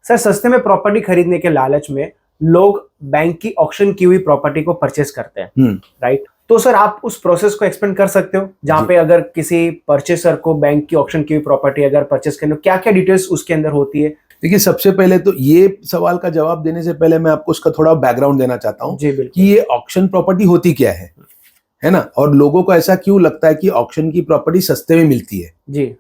Sir सस्ते में property खरीदने के लालच में लोग बैंक की ऑक्शन की हुई प्रॉपर्टी को परचेस करते हैं, राइट? तो सर आप उस प्रोसेस को एक्सप्लेन कर सकते हो, जहां पे अगर किसी परचेसर को बैंक की ऑक्शन की हुई प्रॉपर्टी अगर परचेस करनी हो, क्या क्या डिटेल्स उसके अंदर होती है? देखिए, सबसे पहले तो ये सवाल का जवाब देने से पहले मैं आपको उसका थोड़ा बैकग्राउंड देना चाहता हूँ कि ये ऑक्शन प्रॉपर्टी होती क्या है ना, और लोगों को ऐसा क्यों लगता है कि ऑक्शन की प्रॉपर्टी सस्ते में मिलती है जी।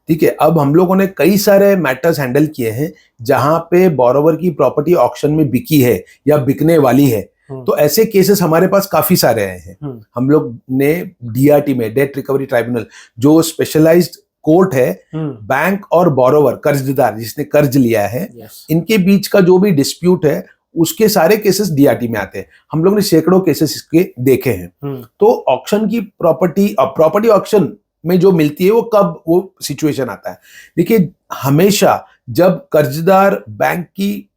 ठीक है, अब हम लोगों ने कई सारे मैटर्स हैंडल किए हैं जहां पे बोरोवर की प्रॉपर्टी ऑक्शन में बिकी है या बिकने वाली है, तो ऐसे केसेस हमारे पास काफी सारे आए हैं। हम लोग ने डीआरटी में, डेट रिकवरी ट्राइब्यूनल, जो स्पेशलाइज्ड कोर्ट है, बैंक और बोरोवर, कर्जदार जिसने कर्ज लिया है, इनके बीच का जो भी डिस्प्यूट है उसके सारे केसेस डीआरटी में आते हैं। हम लोग ने सैकड़ों केसेस इसके देखे हैं। तो ऑक्शन की प्रॉपर्टी ऑक्शन में जो मिलती है वो कब वो सिचुएशन आता है, देखिए, हमेशा जब कर्जदार बैंक की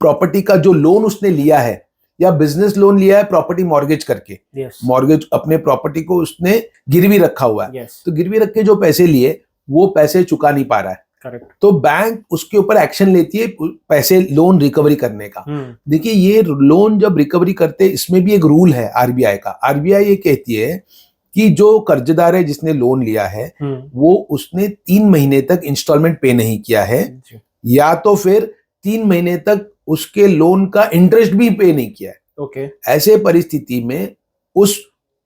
प्रॉपर्टी का जो लोन उसने लिया है या बिजनेस लोन लिया है प्रॉपर्टी मॉर्गेज करके, मॉर्गेज अपने प्रॉपर्टी को उसने गिरवी रखा हुआ है, तो गिरवी रख के जो पैसे लिए वो पैसे चुका नहीं पा रहा है, करेक्ट, तो बैंक उसके ऊपर एक्शन लेती है पैसे लोन रिकवरी करने का। देखिए, ये लोन जब रिकवरी करते हैं इसमें भी एक रूल है आरबीआई का। आरबीआई ये कहती है कि जो कर्जदार है जिसने लोन लिया है वो उसने 3 महीने तक इंस्टॉलमेंट पे नहीं किया है, या तो फिर 3 महीने तक उसके लोन का इंटरेस्ट भी पे नहीं किया है। ऐसे परिस्थिति में उस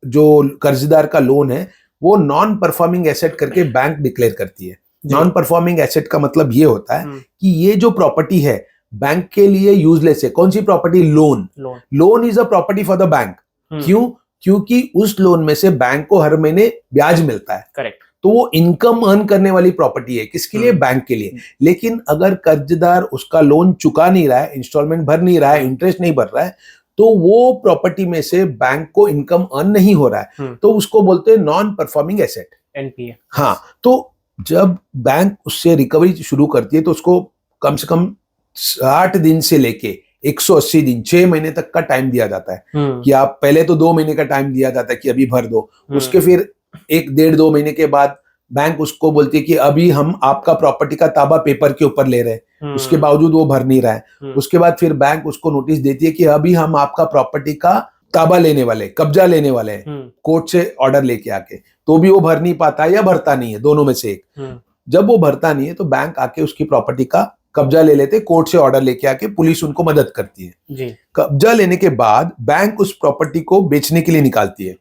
जो कर्जदार का लोन है वो नॉन परफॉर्मिंग एसेट करके बैंक डिक्लेयर करती है। नॉन परफॉर्मिंग एसेट का मतलब ये होता है कि ये जो प्रॉपर्टी है बैंक के लिए यूजलेस है। कौन सी property? Loan is a property for the bank. क्यों? क्योंकि उस लोन में से बैंक को हर महीने ब्याज मिलता है, करेक्ट, तो वो इनकम अर्न करने वाली प्रॉपर्टी है। किसके लिए? बैंक के लिए। लेकिन अगर कर्जदार उसका लोन चुका नहीं रहा है, इंस्टॉलमेंट भर नहीं रहा है, इंटरेस्ट नहीं भर रहा है, तो वो प्रॉपर्टी में से बैंक को इनकम अर्न नहीं हो रहा है, तो उसको बोलते हैं नॉन परफॉर्मिंग एसेट, एनपीए। हाँ, तो जब बैंक उससे रिकवरी शुरू करती है तो उसको कम से कम 60 दिन से लेके 180 दिन, 6 महीने तक का टाइम दिया जाता है कि आप पहले तो 2 महीने का टाइम दिया जाता है कि अभी भर दो, उसके फिर 1-1.5-2 महीने के बाद बैंक उसको बोलती है कि अभी हम आपका प्रॉपर्टी का ताबा पेपर के ऊपर ले रहे हैं, उसके बावजूद वो भर नहीं रहा है। उसके बाद फिर बैंक उसको नोटिस देती है कि अभी हम आपका प्रॉपर्टी का ताबा लेने वाले, कब्जा लेने वाले हैं, कोर्ट से ऑर्डर लेके आके, तो भी वो भर नहीं पाता या भरता नहीं है, दोनों में से एक। जब वो भरता नहीं है तो बैंक आके उसकी प्रॉपर्टी का कब्जा ले लेते, कोर्ट से ऑर्डर लेके आके पुलिस उनको मदद करती है जी। कब्जा लेने के बाद बैंक उस प्रॉपर्टी को बेचने के लिए निकालती है।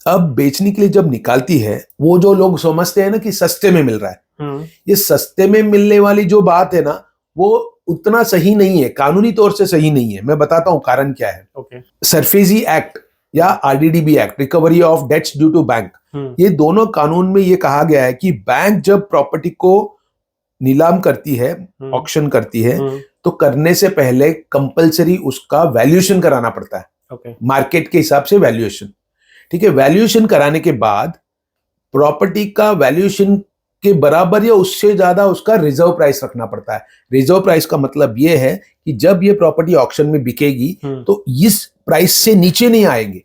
अब बेचने के लिए जब निकालती है, वो जो लोग समझते हैं ना कि सस्ते में मिल रहा है, ये सस्ते में मिलने वाली जो बात है ना वो उतना सही नहीं है, कानूनी तौर से सही नहीं है। मैं बताता हूं कारण क्या है। सरफेसी एक्ट या RDDB act, recovery of debts due to bank, ये दोनों कानून में ये कहा गया है कि बैंक जब प्रॉपर्टी को नीलाम करती है, ऑक्शन करती है, तो करने से पहले कंपलसरी उसका वैल्यूएशन कराना पड़ता है, मार्केट के हिसाब से वैल्यूएशन। ठीक है, वैल्यूएशन कराने के बाद प्रॉपर्टी का वैल्यूएशन के बराबर या उससे ज्यादा उसका रिजर्व प्राइस रखना पड़ता है। रिजर्व प्राइस का मतलब यह है कि जब ये प्रॉपर्टी ऑक्शन में बिकेगी तो इस प्राइस से नीचे नहीं आएंगे।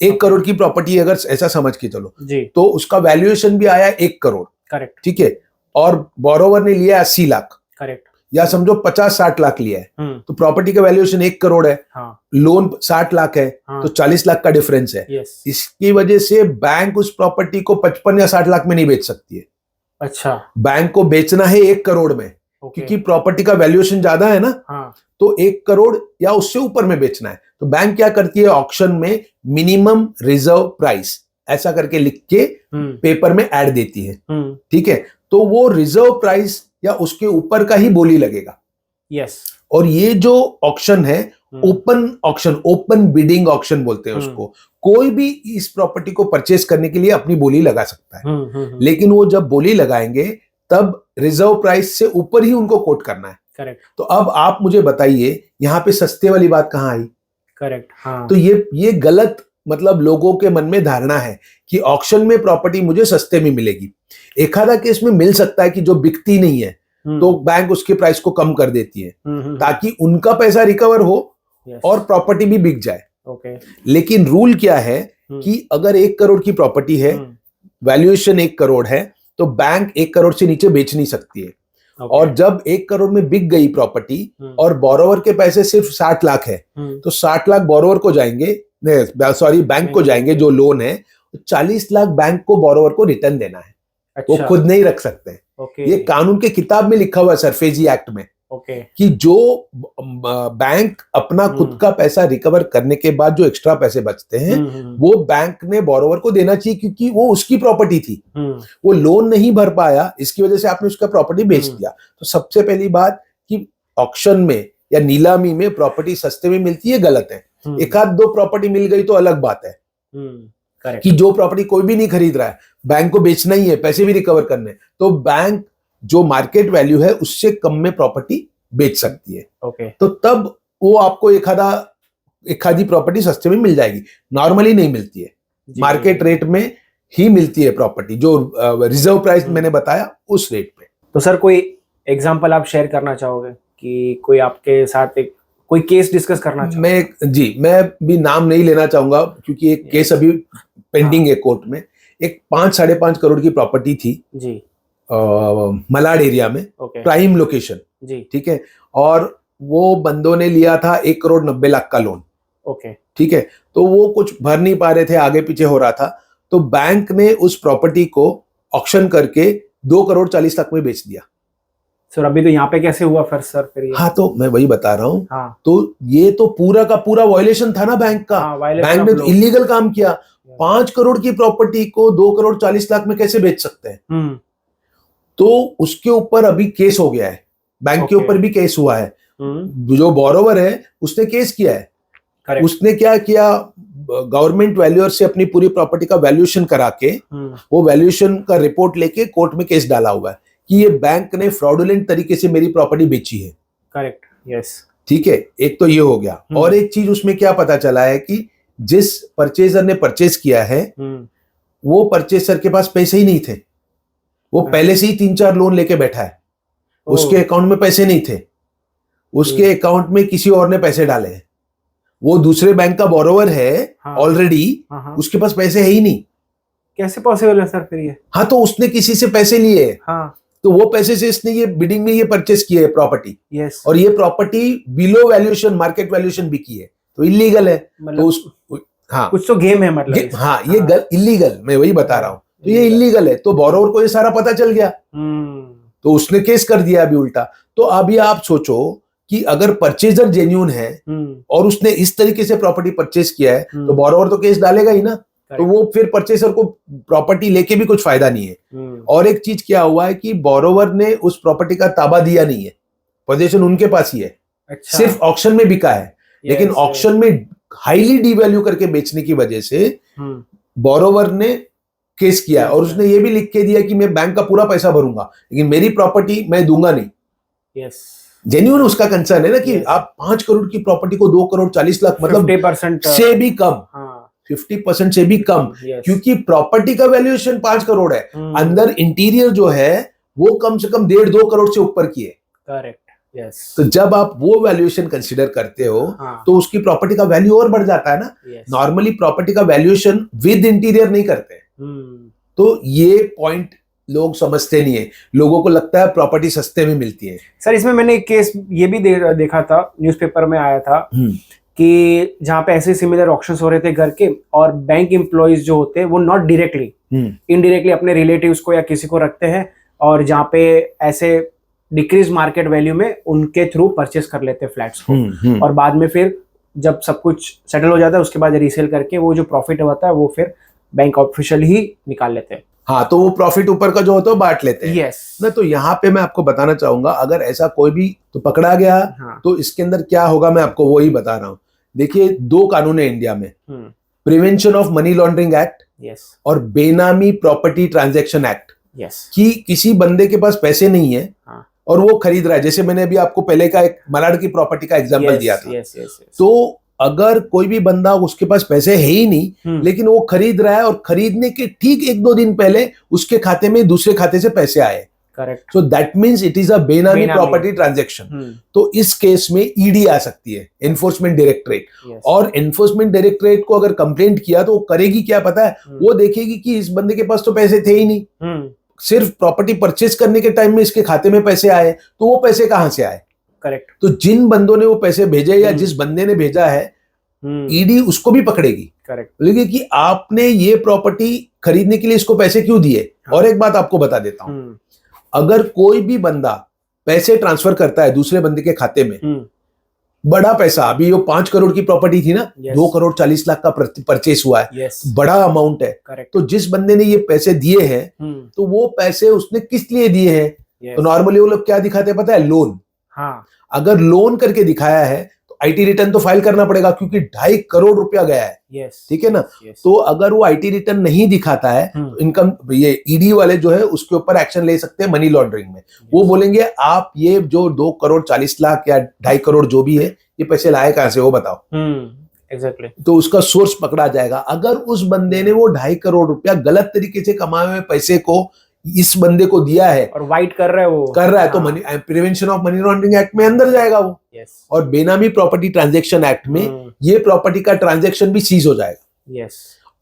1 करोड़ की प्रॉपर्टी अगर ऐसा समझ के चलो तो उसका वैल्यूएशन भी आया 1 करोड़, करेक्ट, ठीक है, और बोरोवर ने लिया 80 लाख, करेक्ट, या समझो 50-60 लाख लिया है, तो प्रॉपर्टी का वैल्यूएशन 1 करोड़ है, लोन 60 लाख है, तो 40 लाख का डिफरेंस है। इसकी वजह से बैंक उस प्रॉपर्टी को 55 या 60 लाख में नहीं बेच सकती है। अच्छा, बैंक को बेचना है 1 करोड़ में, क्योंकि प्रॉपर्टी का वैल्यूएशन ज्यादा है ना, तो 1 करोड़ या उससे ऊपर में बेचना है। तो बैंक क्या करती है, ऑक्शन में मिनिमम रिजर्व प्राइस ऐसा करके लिख के पेपर में ऐड देती है। ठीक है, तो वो रिजर्व प्राइस या उसके ऊपर का ही बोली लगेगा। यस, और ये जो ऑक्शन है open auction, open bidding auction बोलते हैं उसको। कोई भी इस प्रॉपर्टी को परचेस करने के लिए अपनी बोली लगा सकता है, लेकिन वो जब बोली लगाएंगे तब रिजर्व प्राइस से ऊपर ही उनको कोट करना है, करेक्ट। तो अब आप मुझे बताइए यहाँ पे सस्ते वाली बात कहाँ आई? करेक्ट, हाँ। तो ये गलत मतलब लोगों के मन में धारणा है कि ऑक्शन में प्रॉपर्टी मुझे सस्ते में मिलेगी। एक आधा केस में मिल सकता है कि जो बिकती नहीं है तो बैंक उसके प्राइस को कम कर देती है ताकि उनका पैसा रिकवर हो और प्रॉपर्टी भी बिक जाए। लेकिन रूल क्या है कि अगर 1 करोड़ की प्रॉपर्टी है, वैल्यूएशन 1 करोड़ है, तो बैंक 1 करोड़ से नीचे बेच नहीं सकती है। और जब 1 करोड़ में बिक गई प्रॉपर्टी और बोरोवर के पैसे सिर्फ 60 लाख है, तो 60 लाख बोरोवर को जाएंगे, सॉरी बैंक को जाएंगे जो लोन है, 40 लाख बैंक को बोरोवर को रिटर्न देना है। वो खुद नहीं रख सकते। ये कानून के किताब में लिखा हुआ है सरफेजी एक्ट में कि जो बैंक अपना खुद का पैसा रिकवर करने के बाद जो एक्स्ट्रा पैसे बचते हैं वो बैंक ने बोरोवर को देना चाहिए, क्योंकि वो उसकी प्रॉपर्टी थी, वो लोन नहीं भर पाया, इसकी वजह से आपने उसका प्रॉपर्टी बेच दिया। तो सबसे पहली बात कि ऑक्शन में या नीलामी में प्रॉपर्टी सस्ते में मिलती है, गलत है। एक आध दो प्रॉपर्टी मिल गई तो अलग बात है कि जो प्रॉपर्टी कोई भी नहीं खरीद रहा है, बैंक को बेचना ही है, पैसे भी रिकवर करने, तो बैंक जो मार्केट वैल्यू है उससे कम में प्रॉपर्टी बेच सकती है। तो तब वो आपको एक आधी प्रॉपर्टी सस्ते में मिल जाएगी, नॉर्मली नहीं मिलती है, मार्केट रेट में ही मिलती है प्रॉपर्टी, जो रिजर्व प्राइस मैंने बताया उस रेट पे। तो सर कोई एग्जांपल आप शेयर करना चाहोगे कि कोई आपके साथ कोई केस डिस्कस करना चाहोगे? मैं भी नाम नहीं लेना चाहूंगा क्योंकि एक केस अभी पेंडिंग है कोर्ट में। एक 5-5.5 करोड़ की प्रॉपर्टी थी जी, मलाड एरिया में, प्राइम लोकेशन, ठीक है, और वो बंदों ने लिया था 1 करोड़ 90 लाख का लोन, ठीक है, तो वो कुछ भर नहीं पा रहे थे, आगे पीछे हो रहा था, तो बैंक ने उस प्रॉपर्टी को ऑक्शन करके 2 करोड़ 40 लाख में बेच दिया। सर अभी तो यहाँ पे कैसे हुआ फिर ये? हाँ, तो मैं वही बता रहा हूँ। हाँ। तो ये तो पूरा का पूरा वायलेशन था ना बैंक का। बैंक ने तो इलीगल काम किया। 5 करोड़ की प्रॉपर्टी को 2 करोड़ 40 लाख में कैसे बेच सकते हैं? तो उसके ऊपर अभी केस हो गया है, बैंक के ऊपर भी केस हुआ है। जो बोरोवर है उसने केस किया है। उसने क्या किया, गवर्नमेंट वैल्यूअर से अपनी पूरी प्रॉपर्टी का वैल्यूएशन करा के वो वैल्यूएशन का रिपोर्ट लेके कोर्ट में केस डाला हुआ है कि ये बैंक ने फ्रॉडुलेंट तरीके से मेरी प्रॉपर्टी बेची है। करेक्ट, यस, ठीक है। एक तो ये हो गया, और एक चीज उसमें क्या पता चला है कि जिस परचेजर ने परचेज किया है वो परचेजर के पास पैसे ही नहीं थे, वो पहले से ही 3-4 लोन लेके बैठा है, उसके अकाउंट में पैसे नहीं थे, उसके अकाउंट में किसी और ने पैसे डाले हैं, वो दूसरे बैंक का बोरोवर है ऑलरेडी, उसके पास पैसे है ही नहीं। कैसे पॉसिबल है सर फिर ये? हाँ, तो उसने किसी से पैसे लिए, तो वो पैसे से इसने ये बिडिंग में ये परचेस किया है प्रॉपर्टी, और ये property below valuation, market valuation बिकी है, तो इलीगल है। तो कुछ तो गेम है मतलब। हाँ, ये इलीगल, मैं वही बता रहा हूँ, तो ये इलीगल है। तो बोरोवर को ये सारा पता चल गया, तो उसने केस कर दिया अभी उल्टा। तो अभी आप सोचो कि अगर परचेजर जेन्युइन है और उसने इस तरीके से प्रॉपर्टी परचेज किया है, तो बोरोवर तो केस डालेगा ही ना। तो वो फिर परचेजर को प्रॉपर्टी लेके भी कुछ फायदा नहीं है। और एक चीज क्या हुआ है कि बोरोवर ने उस प्रॉपर्टी का ताबा दिया नहीं है, पोजीशन उनके पास ही है। अच्छा। सिर्फ ऑक्शन में बिका है, लेकिन ऑक्शन में हाईली डिवैल्यू करके बेचने की वजह से बोरोवर ने केस किया, और उसने ये भी लिख के दिया कि मैं बैंक का पूरा पैसा भरूंगा, लेकिन मेरी प्रॉपर्टी मैं दूंगा नहीं। यस, जेन्युइन उसका कंसर्न है ना कि आप 5 करोड़ की प्रॉपर्टी को 2 करोड़ 40 लाख, मतलब 50% से भी कम, 50% से भी कम, क्योंकि प्रॉपर्टी का वैल्यूएशन 5 करोड़ है, अंदर इंटीरियर जो है वो कम से कम 1.5-2 करोड़ से ऊपर की है। Correct, yes. तो जब आप वो वैल्यूएशन कंसीडर करते हो तो उसकी प्रॉपर्टी का वैल्यू और बढ़ जाता है ना। नॉर्मली प्रॉपर्टी का वैल्यूएशन विद इंटीरियर नहीं करते। तो ये पॉइंट लोग समझते नहीं है, लोगों को लगता है प्रॉपर्टी सस्ते में मिलती है। सर इसमें मैंने एक केस ये भी देखा था, न्यूज़पेपर में आया था कि जहाँ पे ऐसे सिमिलर ऑक्शंस हो रहे थे घर के, और बैंक एम्प्लॉइज जो होते हैं वो नॉट डायरेक्टली, इनडायरेक्टली अपने रिलेटिव्स को या किसी को रखते हैं, और जहाँ पे ऐसे डिक्रीज मार्केट वैल्यू में उनके थ्रू परचेस कर लेते हैं फ्लैट्स को, और बाद में फिर जब सब कुछ सेटल हो जाता है उसके बाद रीसेल करके वो जो प्रॉफिट होता है वो फिर बैंक ऑफिशियल ही निकाल लेते हैं। हाँ, तो वो प्रॉफिट ऊपर का जो होता है बांट लेते हैं। यस। ना, तो यहाँ पे मैं आपको बताना चाहूंगा, अगर ऐसा कोई भी तो पकड़ा गया, तो इसके अंदर क्या होगा मैं आपको वही बता रहा हूँ। देखिए, 2 कानून है इंडिया में, prevention of money laundering act, और बेनामी प्रॉपर्टी ट्रांजैक्शन एक्ट। कि किसी बंदे के पास पैसे नहीं है और वो खरीद रहा है, जैसे मैंने अभी आपको पहले का एक मलाड की प्रॉपर्टी का एग्जांपल दिया था। तो अगर कोई भी बंदा, उसके पास पैसे है ही नहीं, लेकिन वो खरीद रहा है, और खरीदने के ठीक 1-2 दिन पहले उसके खाते में दूसरे खाते से पैसे आए, correct, so that means it is a बेनामी प्रॉपर्टी ट्रांजैक्शन। तो इस केस में ईडी आ सकती है, एनफोर्समेंट डायरेक्टरेट, और एनफोर्समेंट डायरेक्टरेट को अगर कंप्लेंट किया तो वो करेगी क्या पता है, वो देखेगी कि इस बंदे के पास तो पैसे थे ही नहीं, सिर्फ प्रॉपर्टी परचेज करने के टाइम में इसके खाते में पैसे आए, तो वो पैसे कहां से आए? करेक्ट। तो जिन बंदों ने वो पैसे भेजे या जिस बंदे ने भेजा है, ईडी उसको भी पकड़ेगी। करेक्ट। बोलेगी कि आपने ये प्रॉपर्टी खरीदने के लिए इसको पैसे क्यों दिए। हाँ। और एक बात आपको बता देता हूं, अगर कोई भी बंदा पैसे ट्रांसफर करता है दूसरे बंदे के खाते में, बड़ा पैसा, अभी वो 5 करोड़ की प्रॉपर्टी थी ना, 2 करोड़ 40 लाख का परचेस हुआ है, बड़ा अमाउंट है। Correct. तो जिस बंदे ने ये पैसे दिए हैं, तो वो पैसे उसने किस लिए दिए हैं? तो नॉर्मली वो लोग क्या दिखाते हैं पता है? लोन। हाँ। अगर लोन करके दिखाया है तो आईटी रिटर्न तो फाइल करना पड़ेगा, क्योंकि 2.5 करोड़ रुपया गया है। ठीक है ना। तो अगर वो आईटी रिटर्न नहीं दिखाता है तो इनकम, ये ईडी वाले जो है उसके ऊपर एक्शन ले सकते हैं मनी लॉन्ड्रिंग में। वो बोलेंगे आप ये जो 2 करोड़ 40 लाख या 2.5 करोड़ जो भी है, ये पैसे लाए कहां से, वो बताओ। एग्जैक्टली। तो उसका सोर्स पकड़ा जाएगा। अगर उस बंदे ने वो 2.5 करोड़ रुपया गलत तरीके से कमाए हुए पैसे को इस बंदे को दिया है और वाइट कर रहा है, वो कर रहा है, तो money prevention of money laundering act में अंदर जाएगा वो। और बेनामी प्रॉपर्टी ट्रांजैक्शन एक्ट में ये प्रॉपर्टी का ट्रांजैक्शन भी सीज हो जाएगा।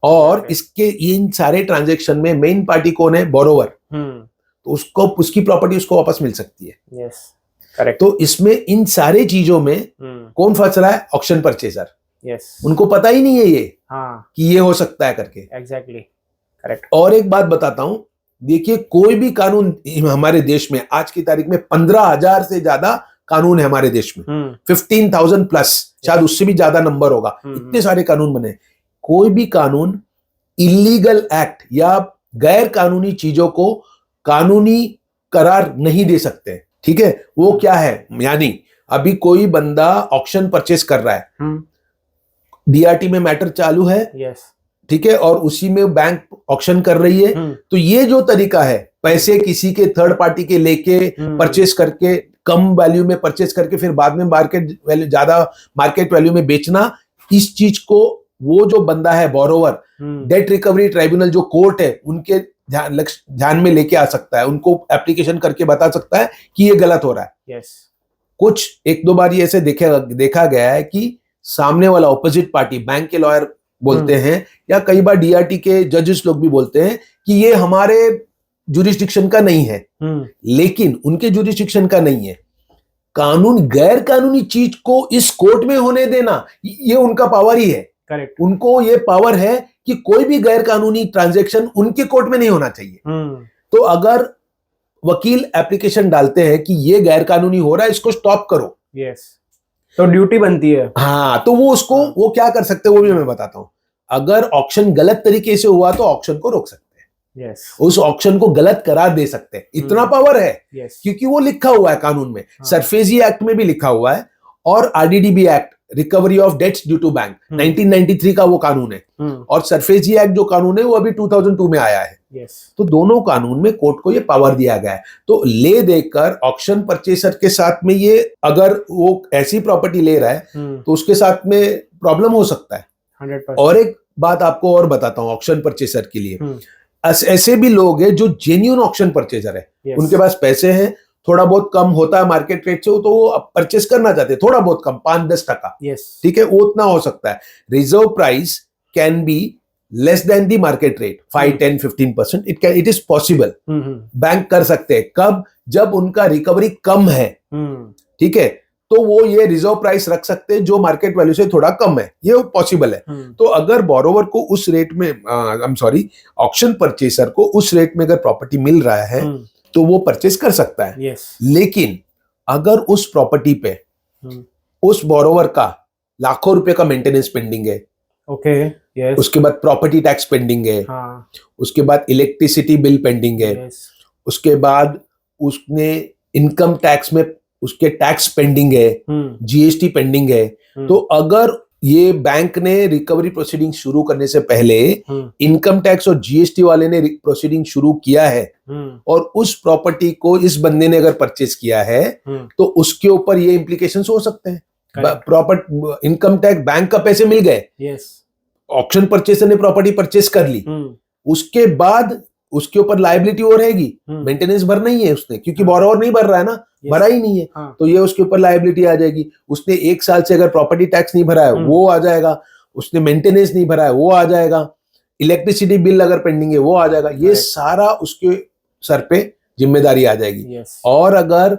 और इसके इन सारे ट्रांजैक्शन में मेन पार्टी कौन है? बोरोवर। तो उसको, उसकी प्रॉपर्टी उसको वापस मिल सकती है। करेक्ट। तो इसमें इन सारे चीजों में कौन फंस रहा है? Auction purchaser. उनको पता ही नहीं है ये कि ये हो सकता है करके। एग्जैक्टली। करेक्ट। और एक बात बताता हूं, देखिए कोई भी कानून हमारे देश में आज की तारीख में 15,000 से ज्यादा कानून है हमारे देश में, 15,000 प्लस, शायद उससे भी ज्यादा नंबर होगा। इतने सारे कानून बने। कोई भी कानून इलीगल एक्ट या गैर कानूनी चीजों को कानूनी करार नहीं दे सकते। ठीक है। वो क्या है? यानी अभी कोई बंदा ऑक्शन परचेस कर रहा है, डीआरटी में मैटर चालू है, ठीक है, और उसी में बैंक ऑक्शन कर रही है, तो ये जो तरीका है पैसे किसी के थर्ड पार्टी के लेके परचेस करके, कम वैल्यू में परचेस करके फिर बाद में मार्केट वैल्यू, ज्यादा मार्केट वैल्यू में बेचना, इस चीज को वो जो बंदा है बोरोवर, डेट रिकवरी ट्राइब्यूनल जो कोर्ट है उनके ध्यान में लेके आ सकता है, उनको एप्लीकेशन करके बता सकता है कि ये गलत हो रहा है। कुछ 1-2 बार ये ऐसे देखा गया है कि सामने वाला ऑपोजिट पार्टी, बैंक के लॉयर बोलते हैं या कई बार डीआरटी के जजेस लोग भी बोलते हैं कि ये हमारे जुरिस्डिक्शन का नहीं है, लेकिन उनके जुरिस्डिक्शन का नहीं है। कानून, गैर कानूनी चीज को इस कोर्ट में होने देना, ये उनका पावर ही है। करेक्ट। उनको ये पावर है कि कोई भी गैर कानूनी ट्रांजैक्शन उनके कोर्ट में नहीं होना चाहिए। तो अगर वकील एप्लीकेशन डालते हैं कि ये गैर कानूनी हो रहा है, इसको स्टॉप करो, तो ड्यूटी बनती है। हाँ, तो वो उसको वो क्या कर सकते हैं वो भी मैं बताता हूं। अगर ऑक्शन गलत तरीके से हुआ तो ऑक्शन को रोक सकते हैं। उस ऑक्शन को गलत करार दे सकते हैं, इतना पावर है। क्योंकि वो लिखा हुआ है कानून में, सरफेजी एक्ट में भी लिखा हुआ है, और RDDB act, recovery of debts due to bank, 1993 का वो कानून है, और सरफेजी एक्ट जो कानून है वो अभी 2002 में आया है। तो दोनों कानून में कोर्ट को ये पावर दिया गया है। तो ले देकर ऑक्शन परचेसर के साथ में, ये अगर वो ऐसी प्रॉपर्टी ले रहा है तो उसके साथ में प्रॉब्लम हो सकता है। 100%। और एक बात आपको और बताता हूं ऑक्शन परचेसर के लिए, ऐसे भी लोग हैं जो जेन्युइन ऑक्शन परचेसर है, उनके पास पैसे हैं, थोड़ा बहुत कम होता है मार्केट रेट से, तो वो परचेस करना चाहते हैं, थोड़ा बहुत कम, 5-10%। ठीक है, वो उतना हो सकता है। Reserve price can be less than the market rate, 5-10-15%, it is possible. Bank कर सकते हैं कब? जब उनका रिकवरी कम है। ठीक है, तो वो ये रिजर्व प्राइस रख सकते हैं जो मार्केट वैल्यू से थोड़ा कम है, ये पॉसिबल है। तो अगर बोरोवर को उस रेट में, ऑक्शन परचेसर को उस रेट में अगर प्रॉपर्टी मिल रहा है तो वो परचेस कर सकता है। लेकिन अगर उस प्रॉपर्टी पे उस बोरोवर का लाखों रुपए का मेंटेनेंस पेंडिंग है, उसके बाद प्रॉपर्टी टैक्स पेंडिंग है, उसके बाद इलेक्ट्रिसिटी बिल पेंडिंग है, उसके बाद उसने इनकम टैक्स में उसके टैक्स पेंडिंग है, जीएसटी पेंडिंग है, तो अगर ये बैंक ने रिकवरी प्रोसीडिंग शुरू करने से पहले इनकम टैक्स और जीएसटी वाले ने प्रोसीडिंग शुरू किया है और उस प्रॉपर्टी को इस बंदे ने अगर परचेस किया है तो उसके ऊपर ये इम्प्लीकेशंस हो सकते हैं। प्रॉपर्टी इनकम टैक्स, बैंक का पैसे मिल गए, ऑक्शन परचेसर ने प्रॉपर्टी परचेस कर ली, उसके बाद उसके ऊपर लायबिलिटी हो रहेगी, मेंटेनेंस भरना ही है उसने, क्योंकि बोरोवर नहीं भर रहा है ना, भरा ही नहीं है, तो ये उसके ऊपर लायबिलिटी आ जाएगी। उसने 1 साल से अगर प्रॉपर्टी टैक्स नहीं भरा है वो आ जाएगा, उसने मेंटेनेंस नहीं भरा है वो आ जाएगा, इलेक्ट्रिसिटी बिल अगर पेंडिंग है वो आ जाएगा। ये सारा उसके सर पे जिम्मेदारी आ जाएगी। Yes. और अगर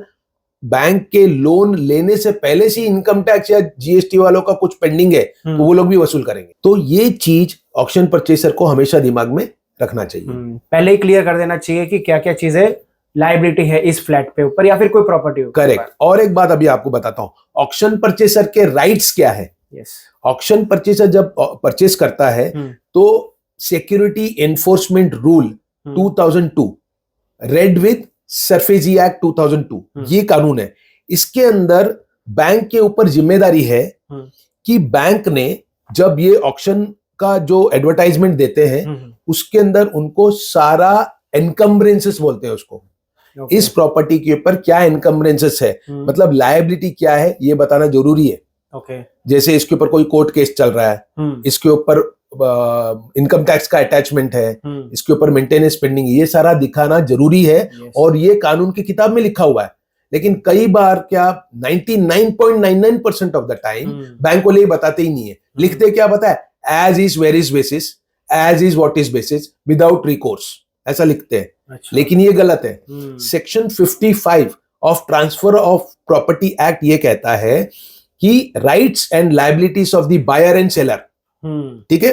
बैंक के लोन लेने से पहले से इनकम टैक्स या जीएसटी वालों का कुछ पेंडिंग है तो वो लोग भी वसूल करेंगे। तो ये चीज ऑक्शन परचेसर को हमेशा दिमाग में रखना चाहिए। पहले ही क्लियर कर देना चाहिए कि क्या क्या चीजें लायबिलिटी है इस फ्लैट पे ऊपर या फिर कोई प्रॉपर्टी ऊपर। करेक्ट। और एक बात अभी आपको बताता हूं, ऑक्शन परचेसर के राइट्स क्या है। ऑक्शन परचेसर जब परचेस करता है तो security enforcement rule 2002 read with SARFAESI act 2002 ये कानून है। इसके अंदर बैंक के ऊपर जिम्मेदारी है कि बैंक ने जब ये ऑक्शन का जो एडवर्टाइजमेंट देते हैं उसके अंदर उनको सारा एनकम्बरेंसेस बोलते हैं उसको, इस प्रॉपर्टी के ऊपर क्या एनकम्बरेंसेस है, मतलब लायबिलिटी क्या है ये बताना जरूरी है। जैसे इसके ऊपर कोई कोर्ट केस चल रहा है, इसके ऊपर इनकम टैक्स का अटैचमेंट है, इसके ऊपर मेंटेनेंस पेंडिंग, ये सारा दिखाना जरूरी है। और ये कानून की किताब में लिखा हुआ है। लेकिन कई बार क्या 99.99% ऑफ द टाइम बैंक को ये बताते ही नहीं है। लिखते क्या पता है, as is where is basis, as is what is basis without recourse, ऐसा लिखते हैं। अच्छा। लेकिन ये गलत है। Section 55 of transfer of property act ये कहता है कि rights and liabilities of the buyer and seller, ठीक है।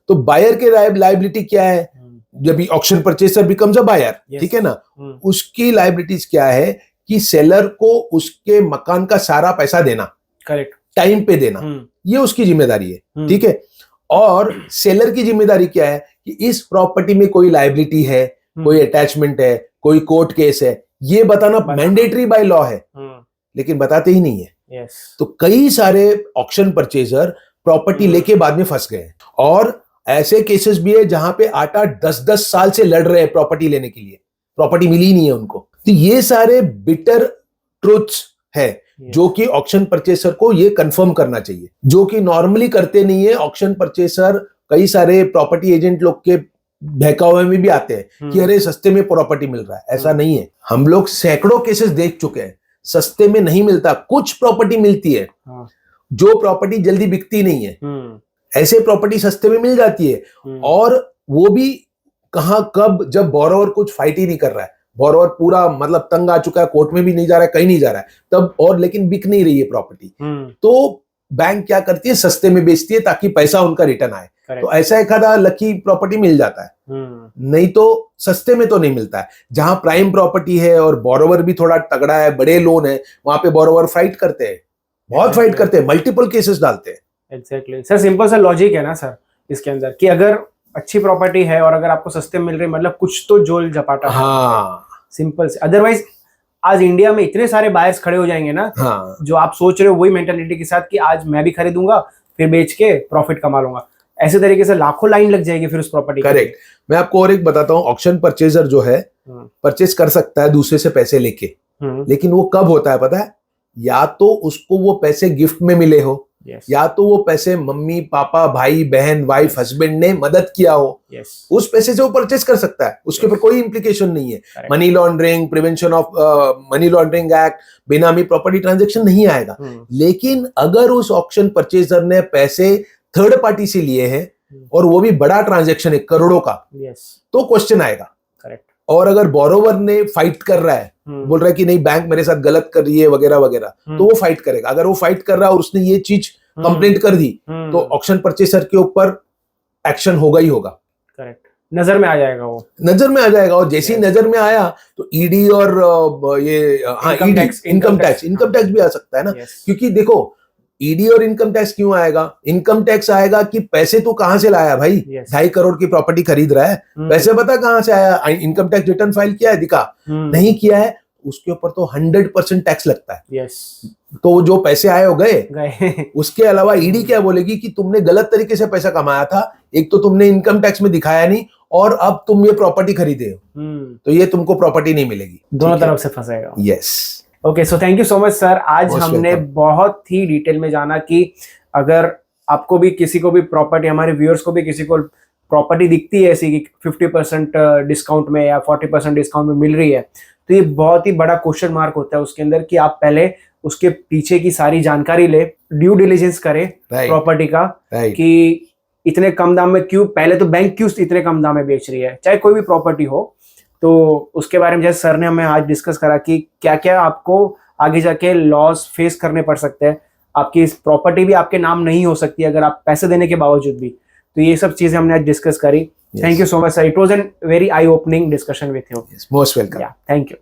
तो बायर के लायबिलिटी क्या है, जब auction purchaser becomes a buyer, ठीक है ना, उसकी लायबिलिटीज क्या है कि सेलर को उसके मकान का सारा पैसा देना, करेक्ट, टाइम पे देना, ये उसकी जिम्मेदारी है, ठीक है। और सेलर की जिम्मेदारी क्या है कि इस प्रॉपर्टी में कोई लायबिलिटी है, कोई अटैचमेंट है, कोई कोर्ट केस है, ये बताना मैंडेटरी बाय लॉ है, लेकिन बताते ही नहीं है। तो कई सारे ऑक्शन परचेजर प्रॉपर्टी लेके बाद में फंस गए। और ऐसे केसेस भी है जहां पे 8-8 10-10 साल से लड़ रहे हैं प्रॉपर्टी लेने के लिए, प्रॉपर्टी मिली नहीं है उनको। तो ये सारे बिटर ट्रुथ्स है जो कि ऑक्शन परचेसर को ये कंफर्म करना चाहिए, जो कि नॉर्मली करते नहीं है। ऑक्शन परचेसर कई सारे प्रॉपर्टी एजेंट लोग के बहकावे में भी आते हैं कि अरे सस्ते में प्रॉपर्टी मिल रहा है, ऐसा नहीं है। हम लोग सैकड़ों केसेस देख चुके हैं, सस्ते में नहीं मिलता, कुछ प्रॉपर्टी मिलती है जो प्रॉपर्टी जल्दी बिकती नहीं है, ऐसे प्रॉपर्टी सस्ते में मिल जाती है। और वो भी कहां कब, जब बोरोवर कुछ फाइट ही नहीं कर रहा है, बोरोवर पूरा मतलब तंग आ चुका है, कोर्ट में भी नहीं जा रहा है, कहीं नहीं जा रहा है तब, और लेकिन बिक नहीं रही है प्रॉपर्टी, तो बैंक क्या करती है, सस्ते में बेचती है ताकि पैसा उनका रिटर्न आए। तो ऐसा एक आधा लकी प्रॉपर्टी मिल जाता है, नहीं तो सस्ते में तो नहीं मिलता है। जहां प्राइम प्रॉपर्टी है और बोरोवर भी थोड़ा तगड़ा है, बड़े लोन है, वहां पे बोरोवर फाइट करते हैं, बहुत फाइट करते हैं, मल्टीपल केसेस डालते हैं। एग्जैक्टली सर, सिंपल सा लॉजिक है ना सर इसके अंदर कि अगर अच्छी प्रॉपर्टी है और अगर आपको सस्ते मिल रही, मतलब कुछ तो जोल झपाटा, हाँ, सिंपल से। अदरवाइज आज इंडिया में इतने सारे बायर्स खड़े हो जाएंगे ना, हाँ, जो आप सोच रहे हो वही मेंटालिटी के साथ कि आज मैं भी खरीदूंगा फिर बेच के प्रॉफिट कमा लूंगा, ऐसे तरीके से लाखों लाइन लग जाएगी फिर उस प्रॉपर्टी। करेक्ट। मैं आपको और एक बताता हूँ, ऑक्शन परचेजर जो है परचेज कर सकता है दूसरे से पैसे लेके, लेकिन वो कब होता है पता है, या तो उसको वो पैसे गिफ्ट में मिले हो, या तो वो पैसे मम्मी पापा भाई बहन वाइफ हस्बैंड ने मदद किया हो, उस पैसे से वो परचेज कर सकता है, उसके ऊपर कोई इंप्लीकेशन नहीं है। Money laundering, prevention of money laundering act, बेनामी प्रॉपर्टी ट्रांजैक्शन नहीं आएगा। लेकिन अगर उस ऑक्शन परचेजर ने पैसे थर्ड पार्टी से लिए हैं और वो भी बड़ा ट्रांजैक्शन है करोड़ों का, तो क्वेश्चन आएगा। और अगर बोरोवर ने फाइट कर रहा है, बोल रहा है कि नहीं बैंक मेरे साथ गलत कर रही है वगैरह वगैरह, तो वो फाइट करेगा। अगर वो फाइट कर रहा है और उसने ये चीज कंप्लेंट कर दी तो ऑक्शन परचेसर के ऊपर एक्शन होगा ही होगा। करेक्ट, नजर में आ जाएगा, वो नजर में आ जाएगा। और जैसे ही नजर में आया तो ईडी और ये इनकम टैक्स भी आ सकता है ना, क्योंकि देखो ईडी और इनकम टैक्स क्यों आएगा, इनकम टैक्स आएगा कि पैसे तो कहां से लाया भाई, 2.5 करोड़ की प्रॉपर्टी खरीद रहा है, पैसे पता कहां से आया, इनकम टैक्स रिटर्न फाइल किया है, दिखा, नहीं किया है, उसके ऊपर तो 100% टैक्स लगता है। तो जो पैसे आए हो गए उसके अलावा ईडी क्या बोलेगी कि तुमने गलत तरीके से पैसा कमाया था, एक तो तुमने इनकम टैक्स में दिखाया नहीं और अब तुम ये प्रॉपर्टी खरीदे हो, तो ये तुमको प्रॉपर्टी नहीं मिलेगी, दोनों तरफ से फंसेगा। Yes. Okay, so thank you so much sir. आज हमने बहुत ही डिटेल में जाना कि अगर आपको भी किसी को भी प्रॉपर्टी, हमारे व्यूअर्स को भी किसी को प्रॉपर्टी दिखती है ऐसी कि 50% डिस्काउंट में या 40% डिस्काउंट में मिल रही है, तो ये बहुत ही बड़ा क्वेश्चन मार्क होता है उसके अंदर कि आप पहले उसके पीछे की सारी जानकारी ले, ड्यू डिलिजेंस करें प्रॉपर्टी का, कि इतने कम दाम में क्यों, पहले तो बैंक क्यों इतने कम दाम में बेच रही है, चाहे कोई भी प्रॉपर्टी हो, तो उसके बारे में जैसे सर ने हमें आज डिस्कस करा कि क्या क्या आपको आगे जाके लॉस फेस करने पड़ सकते हैं, आपकी प्रॉपर्टी भी आपके नाम नहीं हो सकती अगर आप पैसे देने के बावजूद भी। तो ये सब चीजें हमने आज डिस्कस करी। Thank you so much sir, it was an very I opening discussion with you. Most welcome. Thank you.